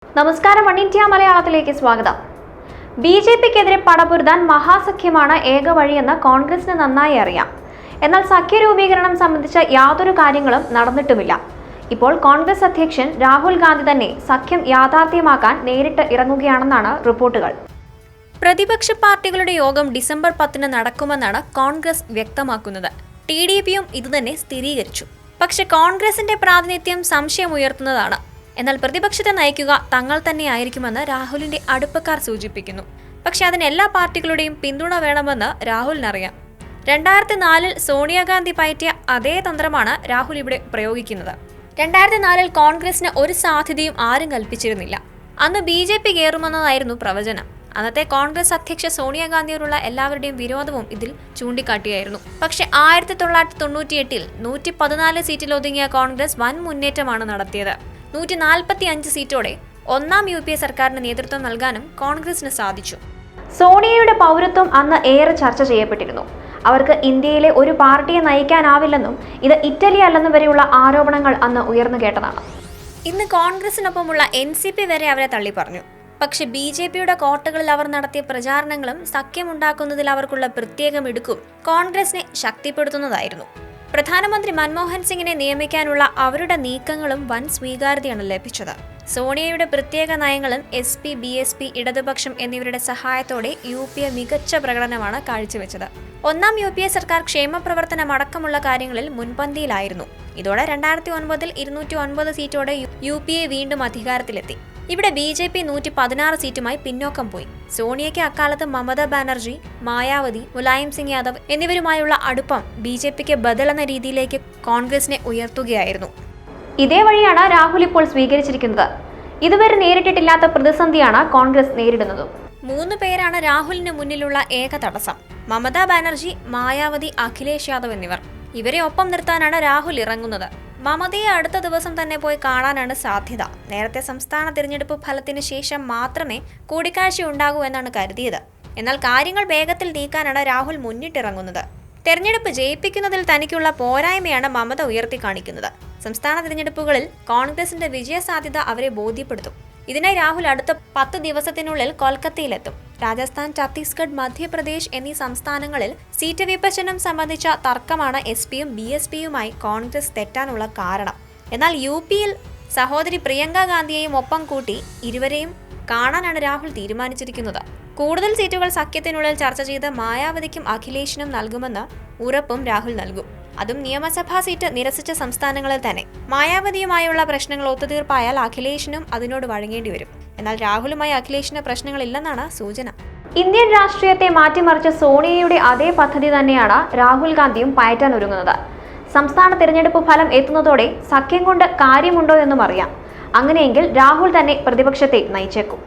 നമസ്കാരം, one India മലയാളത്തിലേക്ക് സ്വാഗതം. ബി.ജെ.പിക്കെതിരെ പടപൊരുതാൻ മഹാസഖ്യമാണ് ഏക വഴിയെന്ന് കോൺഗ്രസിന് നന്നായി അറിയാം. എന്നാൽ സഖ്യ രൂപീകരണം സംബന്ധിച്ച യാതൊരു കാര്യങ്ങളും നടന്നിട്ടുമില്ല. ഇപ്പോൾ കോൺഗ്രസ് അധ്യക്ഷൻ രാഹുൽ ഗാന്ധി തന്നെ സഖ്യം യാഥാർത്ഥ്യമാക്കാൻ നേരിട്ട് ഇറങ്ങുകയാണെന്നാണ് റിപ്പോർട്ടുകൾ. പ്രതിപക്ഷ പാർട്ടികളുടെ യോഗം ഡിസംബർ 10 നടക്കുമെന്നാണ് കോൺഗ്രസ് വ്യക്തമാക്കുന്നത്. TDPയും ഇതുതന്നെ സ്ഥിരീകരിച്ചു. പക്ഷെ കോൺഗ്രസിന്റെ പ്രാതിനിധ്യം സംശയമുയർത്തുന്നതാണ്. എന്നാൽ പ്രതിപക്ഷത്തെ നയിക്കുക തങ്ങൾ തന്നെയായിരിക്കുമെന്ന് രാഹുലിന്റെ അടുപ്പക്കാർ സൂചിപ്പിക്കുന്നു. പക്ഷെ അതിന് എല്ലാ പാർട്ടികളുടെയും പിന്തുണ വേണമെന്ന് രാഹുലിനറിയാം. 2004 സോണിയാഗാന്ധി പയറ്റിയ അതേ തന്ത്രമാണ് രാഹുൽ ഇവിടെ പ്രയോഗിക്കുന്നത്. 2004 കോൺഗ്രസിന് ഒരു സാധ്യതയും ആരും കൽപ്പിച്ചിരുന്നില്ല. അന്ന് BJP കയറുമെന്നതായിരുന്നു പ്രവചനം. അന്നത്തെ കോൺഗ്രസ് അധ്യക്ഷ സോണിയാഗാന്ധിയോടുള്ള എല്ലാവരുടെയും വിരോധവും ഇതിൽ ചൂണ്ടിക്കാട്ടിയായിരുന്നു. പക്ഷെ 1998 114 സീറ്റിലൊതുങ്ങിയ കോൺഗ്രസ് വൻ മുന്നേറ്റമാണ് നടത്തിയത്. 145 സീറ്റോടെ ഒന്നാം UPA സർക്കാരിന് നേതൃത്വം നൽകാനും കോൺഗ്രസിന് സാധിച്ചു. സോണിയയുടെ പൗരത്വം അന്ന് ഏറെ ചർച്ച ചെയ്യപ്പെട്ടിരുന്നു. അവർക്ക് ഇന്ത്യയിലെ ഒരു പാർട്ടിയെ നയിക്കാനാവില്ലെന്നും ഇത് ഇറ്റലി അല്ലെന്നും വരെയുള്ള ആരോപണങ്ങൾ അന്ന് ഉയർന്നു കേട്ടതാണ്. ഇന്ന് കോൺഗ്രസിനൊപ്പമുള്ള NCP വരെ അവരെ തള്ളി പറഞ്ഞു. പക്ഷെ BJPയുടെ കോട്ടകളിൽ അവർ നടത്തിയ പ്രചാരണങ്ങളും സഖ്യമുണ്ടാക്കുന്നതിൽ അവർക്കുള്ള പ്രത്യേക മിടുക്കും കോൺഗ്രസിനെ ശക്തിപ്പെടുത്തുന്നതായിരുന്നു. പ്രധാനമന്ത്രി മൻമോഹൻ സിംഗിനെ നിയമിക്കാനുള്ള അവരുടെ നീക്കങ്ങളും വൻ സ്വീകാര്യതയാണ് ലഭിച്ചത്. സോണിയയുടെ പ്രത്യേക നയങ്ങളും SP, BSP, ഇടതുപക്ഷം എന്നിവരുടെ സഹായത്തോടെ UPA മികച്ച പ്രകടനമാണ് കാഴ്ചവെച്ചത്. ഒന്നാം UPA സർക്കാർ ക്ഷേമ പ്രവർത്തനം അടക്കമുള്ള കാര്യങ്ങളിൽ മുൻപന്തിയിലായിരുന്നു. ഇതോടെ 2009 209 സീറ്റോടെ UPA വീണ്ടും അധികാരത്തിലെത്തി. ഇവിടെ BJP 116 സീറ്റുമായി പിന്നോക്കം പോയി. സോണിയയ്ക്ക് അക്കാലത്ത് മമതാ ബാനർജി, മായാവതി, മുലായം സിംഗ് യാദവ് എന്നിവരുമായുള്ള അടുപ്പം BJPക്ക് ബദലെന്ന രീതിയിലേക്ക് കോൺഗ്രസിനെ ഉയർത്തുകയായിരുന്നു. ഇതേ വഴിയാണ് രാഹുൽ ഇപ്പോൾ സ്വീകരിച്ചിരിക്കുന്നത്. ഇതുവരെ നേരിട്ടിട്ടില്ലാത്ത പ്രതിസന്ധിയാണ് കോൺഗ്രസ് നേരിടുന്നത്. 3 പേരാണ് രാഹുലിന് മുന്നിലുള്ള ഏക തടസ്സം: മമതാ ബാനർജി, മായാവതി, അഖിലേഷ് യാദവ് എന്നിവർ. ഇവരെ ഒപ്പം നിർത്താനാണ് രാഹുൽ ഇറങ്ങുന്നത്. മമതയെ അടുത്ത ദിവസം തന്നെ പോയി കാണാനാണ് സാധ്യത. നേരത്തെ സംസ്ഥാന തിരഞ്ഞെടുപ്പ് ഫലത്തിന് ശേഷം മാത്രമേ കൂടിക്കാഴ്ച ഉണ്ടാകൂ എന്നാണ് കരുതിയത്. എന്നാൽ കാര്യങ്ങൾ വേഗത്തിൽ നീക്കാനാണ് രാഹുൽ മുന്നിട്ടിറങ്ങുന്നത്. തെരഞ്ഞെടുപ്പ് ജയിപ്പിക്കുന്നതിൽ തനിക്കുള്ള പോരായ്മയാണ് മമത ഉയർത്തി കാണിക്കുന്നത്. സംസ്ഥാന തിരഞ്ഞെടുപ്പുകളിൽ കോൺഗ്രസിന്റെ വിജയസാധ്യത അവരെ ബോധ്യപ്പെടുത്തും. ഇതിനായി രാഹുൽ അടുത്ത 10 ദിവസത്തിനുള്ളിൽ കൊൽക്കത്തയിലെത്തും. രാജസ്ഥാൻ, ഛത്തീസ്ഗഡ്, മധ്യപ്രദേശ് എന്നീ സംസ്ഥാനങ്ങളിൽ സീറ്റ് വിഭജനം സംബന്ധിച്ച തർക്കമാണ് SPയും BSPയുമായി കോൺഗ്രസ് തെറ്റാനുള്ള കാരണം. എന്നാൽ UPയിൽ സഹോദരി പ്രിയങ്ക ഗാന്ധിയെയും ഒപ്പം കൂട്ടി ഇരുവരെയും കാണാനാണ് രാഹുൽ തീരുമാനിച്ചിരിക്കുന്നത്. കൂടുതൽ സീറ്റുകൾ സഖ്യത്തിനുള്ളിൽ ചർച്ച ചെയ്ത് മായാവതിക്കും അഖിലേഷിനും നൽകുമെന്ന് ഉറപ്പും രാഹുൽ നൽകും. അതും നിയമസഭാ സീറ്റ് നിരസിച്ച സംസ്ഥാനങ്ങളിൽ തന്നെ. മായാവതിയുമായുള്ള പ്രശ്നങ്ങൾ ഒത്തുതീർപ്പായാൽ അഖിലേഷിനും അതിനോട് വഴങ്ങേണ്ടി വരും. എന്നാൽ രാഹുലുമായി അഖിലേഷിന് പ്രശ്നങ്ങളില്ലെന്നാണ് സൂചന. ഇന്ത്യൻ രാഷ്ട്രീയത്തെ മാറ്റിമറിച്ച സോണിയയുടെ അതേ പദ്ധതി തന്നെയാണ് രാഹുൽ ഗാന്ധിയും പയറ്റാൻ ഒരുങ്ങുന്നത്. സംസ്ഥാന തിരഞ്ഞെടുപ്പ് ഫലം എത്തുന്നതോടെ സഖ്യം കൊണ്ട് കാര്യമുണ്ടോ എന്നും അറിയാം. അങ്ങനെയെങ്കിൽ രാഹുൽ തന്നെ പ്രതിപക്ഷത്തെ നയിച്ചേക്കും.